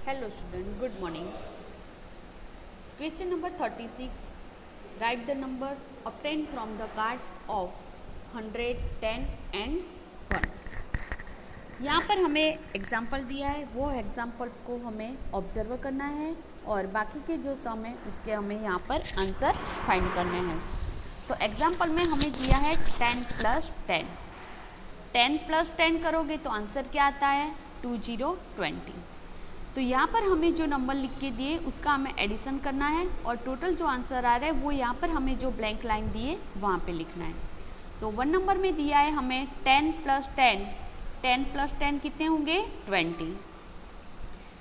Hello student, good morning. Question number 36. Write the numbers obtained from the cards of 100, 10 and 1. यहाँ पर हमें example दिया है, वो एग्जाम्पल को हमें ऑब्जर्व करना है और बाकी के जो सम है उसके हमें यहाँ पर आंसर फाइंड करने हैं। तो एग्जाम्पल में हमें दिया है 10 + 10। 10 + 10 करोगे तो आंसर क्या आता है 2020। तो यहाँ पर हमें जो नंबर लिख के दिए उसका हमें एडिशन करना है और टोटल जो आंसर आ रहा है वो यहाँ पर हमें जो ब्लैंक लाइन दिए वहाँ पे लिखना है। तो 1 नंबर में दिया है हमें 10 + 10। 10 + 10 कितने होंगे 20।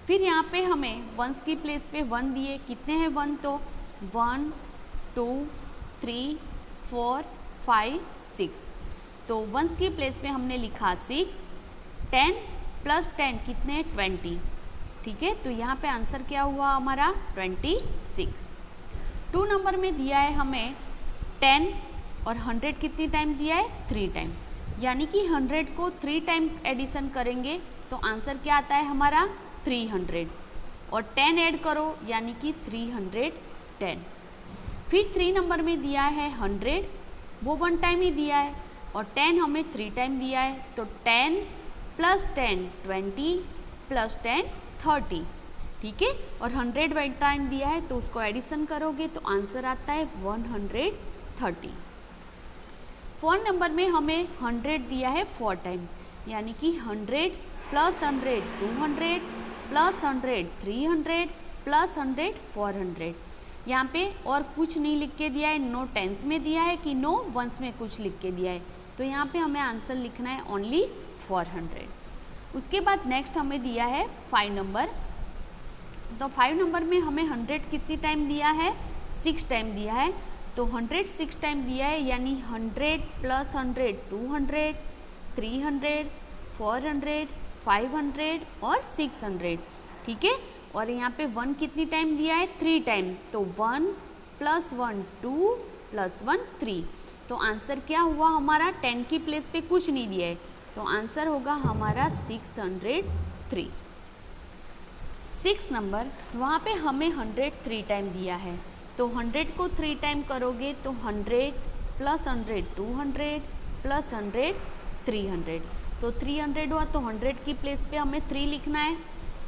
फिर यहाँ पे हमें वंस की प्लेस पे 1 दिए, कितने हैं 1 तो 1 2 3 4 5 6। तो वंस की प्लेस पे हमने लिखा 6। 10 + 10 कितने 20। ठीक है, तो यहाँ पे आंसर क्या हुआ हमारा 26। 2 नंबर में दिया है हमें 10 और 100 कितनी टाइम दिया है 3 टाइम, यानी कि 100 को 3 टाइम एडिशन करेंगे तो आंसर क्या आता है हमारा 300 और 10 ऐड करो यानी कि 310। फिर 3 नंबर में दिया है 100, वो 1 टाइम ही दिया है और 10 हमें 3 टाइम दिया है। तो 10 + 10 20 + 10 30। ठीक है, और 100 1 टाइम दिया है तो उसको एडिशन करोगे तो आंसर आता है 130। 4 नंबर में हमें 100 दिया है 4 टाइम, यानी कि 100 + 100 200 + 100 300 + 100 400। यहाँ पे और कुछ नहीं लिख के दिया है, नो टेंस में दिया है कि नो वंस में कुछ लिख के दिया है। तो यहाँ पे हमें आंसर लिखना है ओनली 400। उसके बाद नेक्स्ट हमें दिया है 5 नंबर। तो 5 नंबर में हमें 100 कितनी टाइम दिया है 6 टाइम दिया है। तो 100 6 टाइम दिया है, यानी 100 + 100 200 300 400 500 और 600। ठीक है, और यहाँ पे 1 कितनी टाइम दिया है 3 टाइम। तो 1 + 1 2 + 1 3। तो आंसर क्या हुआ हमारा 10 की प्लेस पे कुछ नहीं दिया है, तो आंसर होगा हमारा 603। 6 नंबर, वहाँ पे हमें 100 3 टाइम दिया है। तो 100 को 3 टाइम करोगे तो 100 + 100 200 + 100 300। तो 300 हुआ तो 100 की प्लेस पे हमें 3 लिखना है।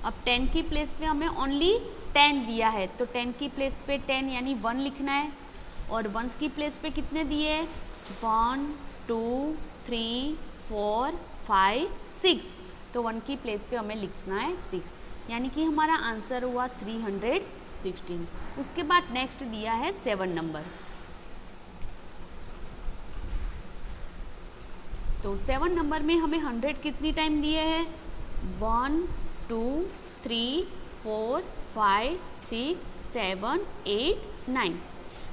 अब 10 की प्लेस पे हमें ओनली 10 दिया है तो 10 की प्लेस पे 10 यानी 1 लिखना है। और वंस की प्लेस पे कितने दिए 1 2 3 4 5 6। तो 1 की प्लेस पे हमें लिखना है 6, यानी कि हमारा आंसर हुआ 316। उसके बाद नेक्स्ट दिया है 7 नंबर। तो 7 नंबर में हमें 100 कितनी टाइम दिए हैं 1 2 3 4 5 6 7 8 9।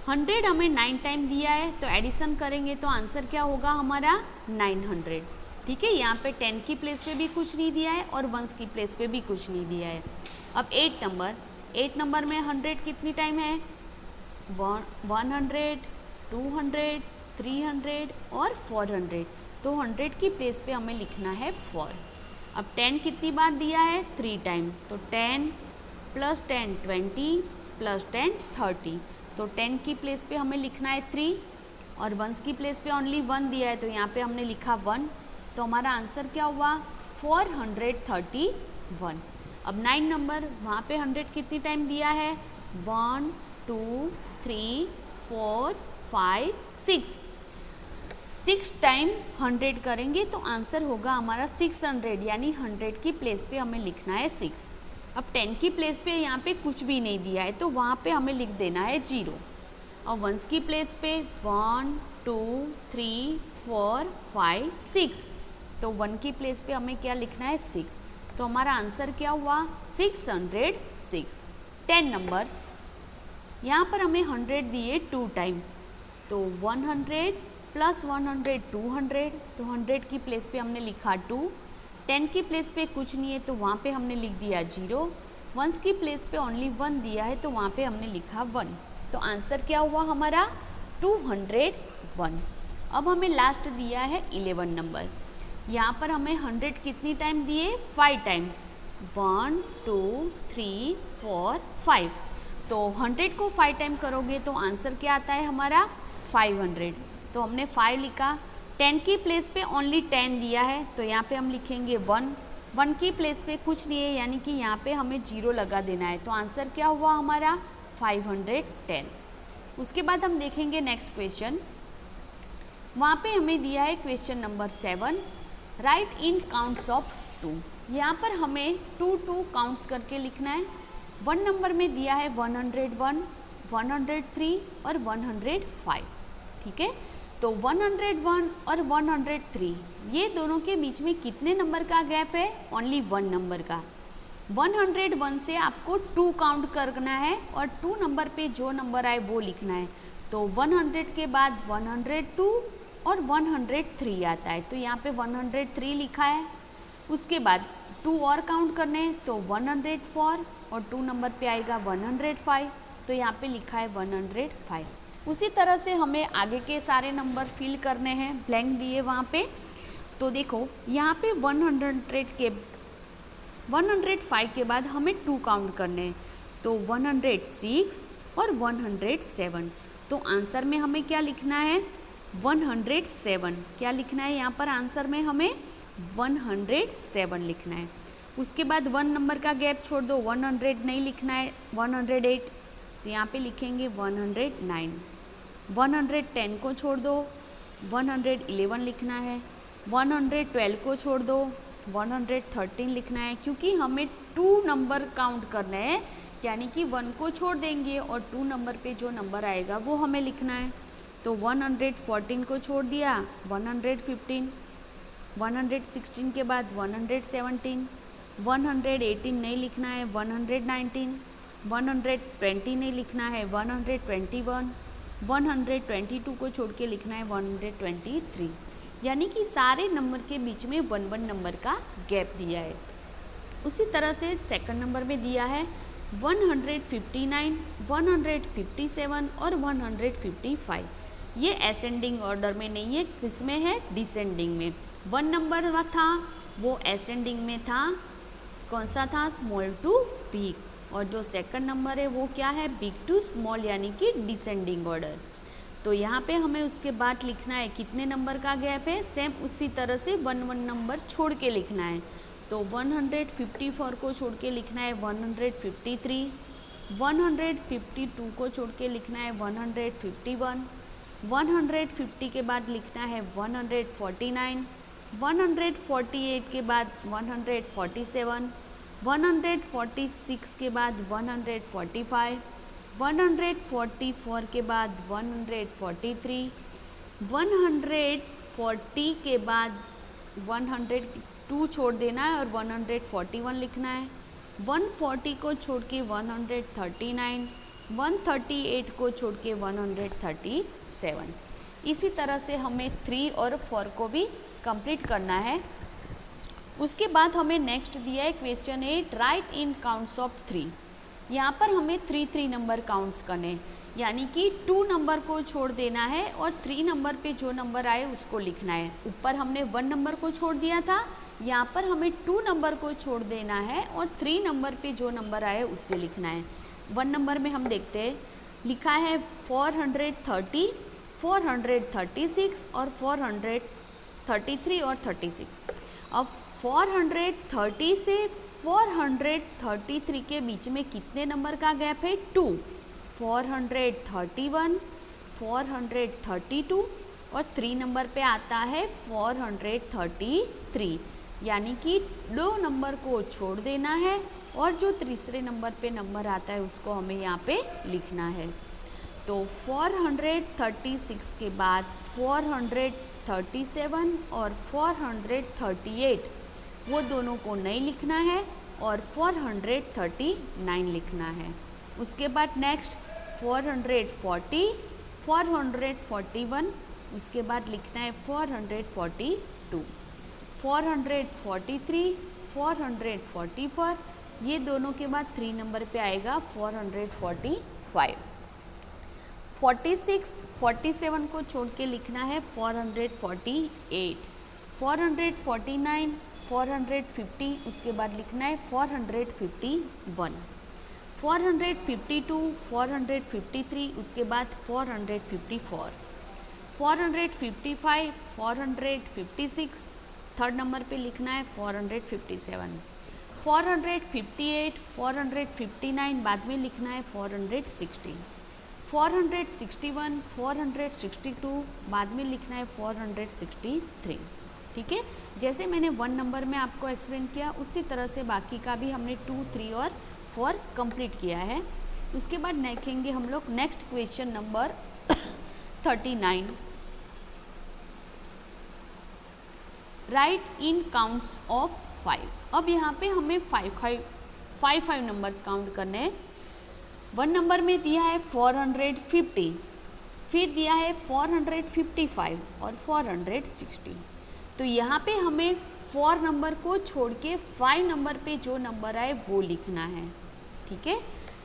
100 हमें 9 टाइम दिया है, तो एडिशन करेंगे तो आंसर क्या होगा हमारा 900। ठीक है, यहाँ पे 10 की प्लेस पे भी कुछ नहीं दिया है और वंस की प्लेस पे भी कुछ नहीं दिया है। अब 8 नंबर। 8 नंबर में 100 कितनी टाइम है 100 200 300 और 400। तो 100 की प्लेस पे हमें लिखना है 4। अब 10 कितनी बार दिया है 3 टाइम। तो 10 + 10 20 + 10 30। तो 10 की प्लेस पे हमें लिखना है 3 और वंस की प्लेस पे ओनली 1 दिया है तो यहाँ पे हमने लिखा 1। तो हमारा आंसर क्या हुआ 431। अब 9 नंबर, वहाँ पे 100 कितनी टाइम दिया है 1 2 3 4 5 6। 6 टाइम 100 करेंगे तो आंसर होगा हमारा 600, यानी 100 की प्लेस पे हमें लिखना है 6। अब 10 की प्लेस पे यहाँ पे कुछ भी नहीं दिया है तो वहाँ पे हमें लिख देना है 0। और वंस की प्लेस पे 1 2 3 4 5 6। तो 1 की प्लेस पे हमें क्या लिखना है 6। तो हमारा आंसर क्या हुआ 606। 10 नंबर, यहाँ पर हमें 100 दिए 2 टाइम। तो 100 + 100 200। तो 100 की प्लेस पे हमने लिखा 2। 10 की प्लेस पे कुछ नहीं है तो वहाँ पे हमने लिख दिया 0। वंस की प्लेस पे ओनली 1 दिया है तो वहाँ पे हमने लिखा 1। तो आंसर क्या हुआ हमारा 201। अब हमें लास्ट दिया है 11 नंबर। यहाँ पर हमें 100 कितनी टाइम दिए 5 टाइम। 1 2 3 4 5। तो 100 को 5 टाइम करोगे तो आंसर क्या आता है हमारा 500। तो हमने 5 लिखा, 10 की प्लेस पे ओनली 10 दिया है तो यहाँ पे हम लिखेंगे 1, 1 की प्लेस पे कुछ नहीं है यानी कि यहाँ पे हमें 0 लगा देना है। तो आंसर क्या हुआ हमारा 510। उसके बाद हम देखेंगे नेक्स्ट क्वेश्चन। वहाँ पे हमें दिया है question number 7, right in counts of 2। यहाँ पर हमें 2 काउंट्स करके लिखना है। 1 नंबर में दिया है 101, 103 और 105। ठीक है, तो 101 और 103 ये दोनों के बीच में कितने नंबर का गैप है? ओनली 1 नंबर का। 101 से आपको 2 काउंट करना है और 2 नंबर पे जो नंबर आए वो लिखना है। तो 100 के बाद 102 और 103 आता है, तो यहाँ पे 103 लिखा है। उसके बाद 2 और काउंट करने हैं तो 104 और 2 नंबर पे आएगा 105, तो यहाँ पे लिखा है 105। उसी तरह से हमें आगे के सारे नंबर फिल करने हैं, ब्लैंक दिए वहाँ पे। तो देखो यहाँ पे 105 के बाद हमें 2 काउंट करने हैं, तो 106 और 107। तो आंसर में हमें क्या लिखना है 107। क्या लिखना है यहाँ पर आंसर में हमें 107 लिखना है। उसके बाद 1 नंबर का गैप छोड़ दो, 100 नहीं लिखना है, 108 तो यहाँ पे लिखेंगे 109। 110 को छोड़ दो, 111 लिखना है। 112 को छोड़ दो, 113 लिखना है, क्योंकि हमें 2 नंबर काउंट करना है, यानी कि 1 को छोड़ देंगे और 2 नंबर पे जो नंबर आएगा वो हमें लिखना है। तो 114 को छोड़ दिया, 115, 116 के बाद 117, 118 नहीं लिखना है, 119, 120 नहीं लिखना है, 121, 122 को छोड़ के लिखना है 123। यानी कि सारे नंबर के बीच में 1 नंबर का गैप दिया है। उसी तरह से सेकंड नंबर में दिया है 159, 157 और 155। ये असेंडिंग ऑर्डर में नहीं है, किसमें है डिसेंडिंग में। 1 नंबर था वो असेंडिंग में था, कौन सा था स्मॉल टू बिग, और जो सेकंड नंबर है वो क्या है बिग टू स्मॉल, यानी कि डिसेंडिंग ऑर्डर। तो यहाँ पे हमें उसके बाद लिखना है कितने नंबर का गैप है, सेम उसी तरह से 1 नंबर छोड़ के लिखना है। तो 154 को छोड़ के लिखना है 153, 152 को छोड़ के लिखना है 151, 150 के बाद लिखना है 149, 148 के बाद 147, 146 के बाद 145, 144 के बाद 143, 140 के बाद 102 छोड़ देना है और 141 लिखना है। 140 को छोड़ के 139, 138 को छोड़ के 137। इसी तरह से हमें 3 और 4 को भी कंप्लीट करना है। उसके बाद हमें नेक्स्ट दिया है question 8, right in counts of 3। यहाँ पर हमें 3 नंबर काउंट्स करने हैं, यानी कि 2 नंबर को छोड़ देना है और 3 नंबर पे जो नंबर आए उसको लिखना है। ऊपर हमने 1 नंबर को छोड़ दिया था, यहाँ पर हमें 2 नंबर को छोड़ देना है और 3 नंबर पे जो नंबर आए उससे लिखना है। 1 नंबर में हम देखते हैं लिखा है 430, 436 और 433 और 36। अब 430 से 433 के बीच में कितने नंबर का गैप है 2, 431, 432 और 3 नंबर पे आता है 433, यानी कि 2 नंबर को छोड़ देना है और जो तीसरे नंबर पे नंबर आता है उसको हमें यहाँ पे लिखना है। तो 436 के बाद 437 और 438 वो दोनों को नहीं लिखना है और 439 लिखना है। उसके बाद नेक्स्ट 440, 441, उसके बाद लिखना है 442, 443, 444, ये दोनों के बाद 3 नंबर पे आएगा 445। 46, 47 को छोड़ के लिखना है 448, 449, 450, उसके बाद लिखना है 451, 452, 453, उसके बाद 454, 455, 456, थर्ड नंबर पे लिखना है 457, 458, 459, बाद में लिखना है 460, 461, 462, बाद में लिखना है 463। ठीक है, जैसे मैंने 1 नंबर में आपको एक्सप्लेन किया उसी तरह से बाकी का भी हमने 2, 3 और 4 कंप्लीट किया है। उसके बाद देखेंगे हम लोग next question number 39, right in counts of 5। अब यहाँ पे हमें 5 नंबर्स काउंट करने हैं। 1 नंबर में दिया है 450, फिर दिया है 455 और 460। तो यहाँ पे हमें 4 नंबर को छोड़ के 5 नंबर पे जो नंबर आए वो लिखना है। ठीक है,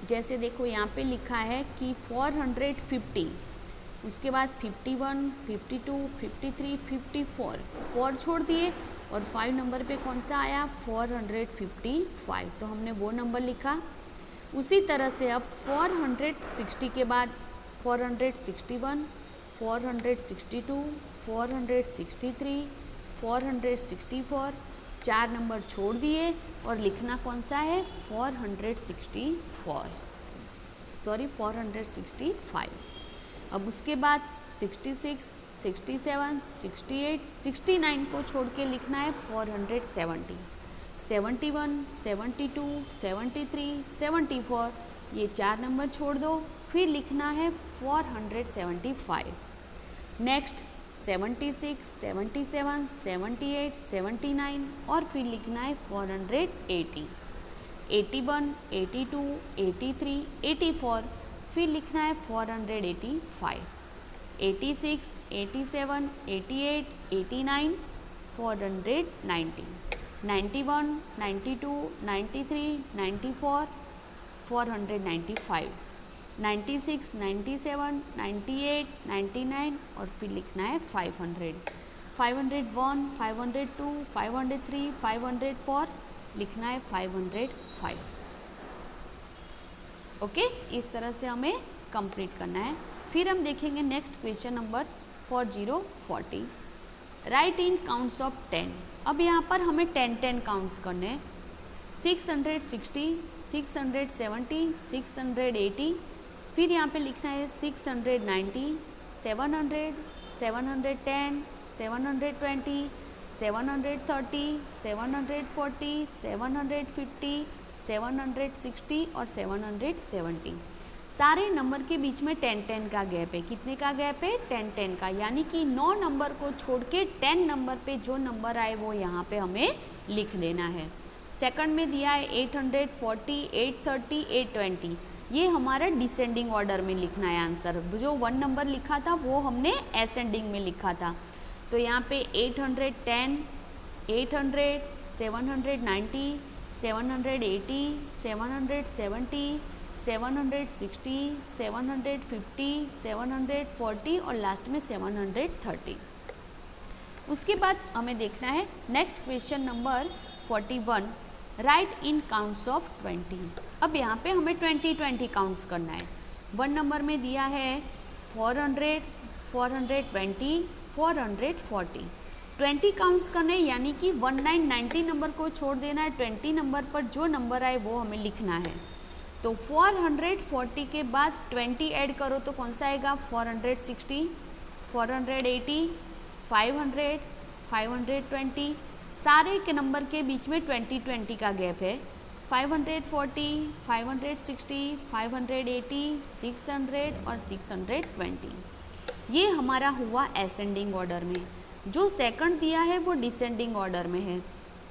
जैसे देखो यहाँ पे लिखा है कि 450, उसके बाद 51, 52, 53, 54, 4 छोड़ दिए और 5 नंबर पे कौन सा आया 455, तो हमने वो नंबर लिखा। उसी तरह से अब 460 के बाद 461, 462, 463, 464, 4 नंबर छोड़ दिए और लिखना कौन सा है 465। अब उसके बाद 66, 67, 68, 69 को छोड़ के लिखना है 470, 71, 72, 73, 74, ये 4 नंबर छोड़ दो, फिर लिखना है 475। नेक्स्ट 76, 77, 78, 79 और फिर लिखना है 480, 81, 82, 83, 84, फिर लिखना है 485, 86, 87, 88, 89, 490, 91, 92, 93, 94, 495, 96, 97, 98, 99 और फिर लिखना है 500, 501, 502, 503, 504, लिखना है 505। ओके, इस तरह से हमें कंप्लीट करना है। फिर हम देखेंगे next question number 40, right in counts of 10। अब यहाँ पर हमें 10 काउंट्स करने हैं। 660, 670, 680, फिर यहाँ पे लिखना है 690, 700, 710, 720, 730, 740, 750, 760 और 770। सारे नंबर के बीच में 10 का गैप है। कितने का गैप है 10 का, यानी कि 9 नंबर को छोड़ के 10 नंबर पे जो नंबर आए वो यहाँ पे हमें लिख देना है। सेकंड में दिया है 840, 830, 820, ये हमारा डिसेंडिंग ऑर्डर में लिखना है आंसर। जो 1 नंबर लिखा था वो हमने असेंडिंग में लिखा था। तो यहाँ पे 810, 800, 790, 780, 770, 760, 750, 740 और लास्ट में 730। उसके बाद हमें देखना है next question number 41, right in counts of 20। अब यहाँ पे हमें 20 काउंट्स करना है। 1 नंबर में दिया है 400, 420, 440, 20 काउंट्स करने, यानी कि 1990 नंबर को छोड़ देना है। 20 नंबर पर जो नंबर आए वो हमें लिखना है। तो 440 के बाद 20 ऐड करो तो कौन सा आएगा 460, 480, 500, 520। सारे के नंबर के बीच में 20 का गैप है। 540, 560, 580, 600 और 620, ये हमारा हुआ असेंडिंग ऑर्डर में। जो सेकंड दिया है वो डिसेंडिंग ऑर्डर में है।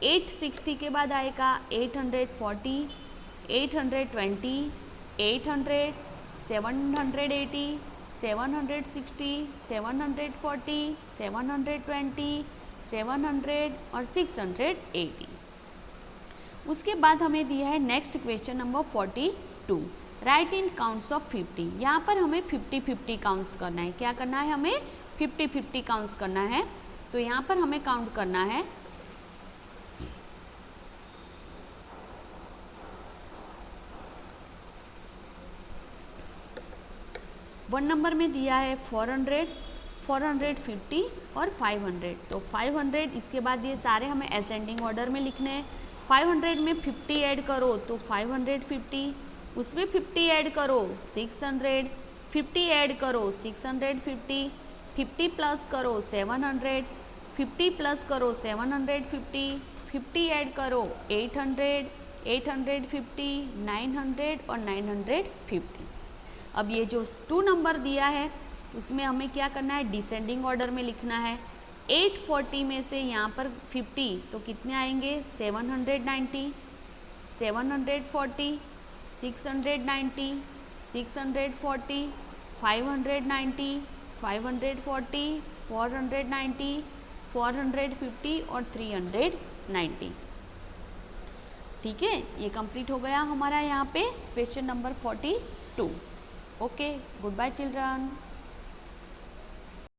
860 के बाद आएगा 840, 820, 800, 780, 760, 740, 720, 700 और 680। उसके बाद हमें दिया है next question number 42, right in counts of 50। यहाँ पर हमें 50 काउंट्स करना है। क्या करना है हमें 50 काउंट्स करना है। तो यहाँ पर हमें काउंट करना है 1 नंबर में दिया है 400, 450 और 500। तो 500 इसके बाद ये सारे हमें असेंडिंग ऑर्डर में लिखने हैं। 500 में 50 ऐड करो तो 550, उसमें 50 ऐड करो 600, 50 ऐड करो 650, 50 प्लस करो 700, 50 प्लस करो 750, 50 ऐड करो 800, 850, 900 और 950। अब ये जो 2 नंबर दिया है उसमें हमें क्या करना है, डिसेंडिंग ऑर्डर में लिखना है। 840 में से यहाँ पर 50 तो कितने आएंगे, 790, 740, 690, 640, 590, 540, 490, 450 और 390। ठीक है, ये कंप्लीट हो गया हमारा यहाँ पे question number 42। Okay, good bye children.